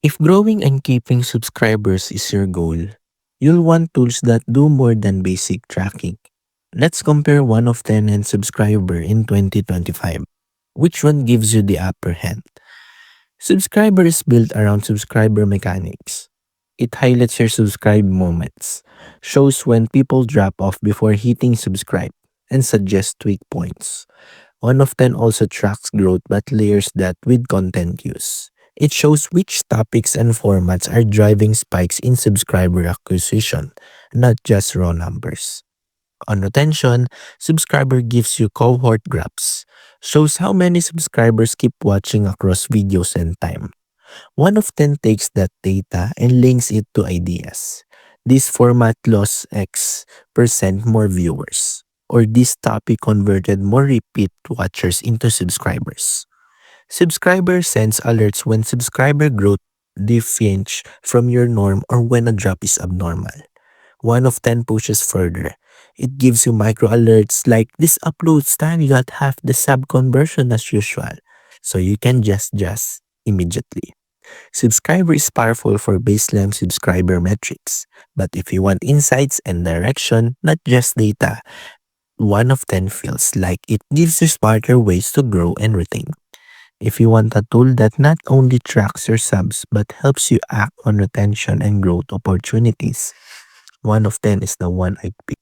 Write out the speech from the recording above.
If growing and keeping subscribers is your goal, you'll want tools that do more than basic tracking. Let's compare one of 10 and subscriber in 2025. Which one gives you the upper hand? Subscriber is built around subscriber mechanics. It highlights your subscribe moments, shows when people drop off before hitting subscribe, and suggests tweak points. One of 10 also tracks growth but layers that with content use. It shows which topics and formats are driving spikes in subscriber acquisition, not just raw numbers. On retention, subscriber gives you cohort graphs, shows how many subscribers keep watching across videos and time. One of 10 takes that data and links it to ideas. This format lost X% more viewers. Or this topic converted more repeat watchers into subscribers. Subscriber sends alerts when subscriber growth deviates from your norm or when a drop is abnormal. One of 10 pushes further. It gives you micro alerts like this uploads time got half the sub conversion as usual. So you can just immediately. Subscriber is powerful for baseline subscriber metrics. But if you want insights and direction, not just data, one of 10 feels like it gives you smarter ways to grow and retain. If you want a tool that not only tracks your subs but helps you act on retention and growth opportunities, one of 10 is the one I pick.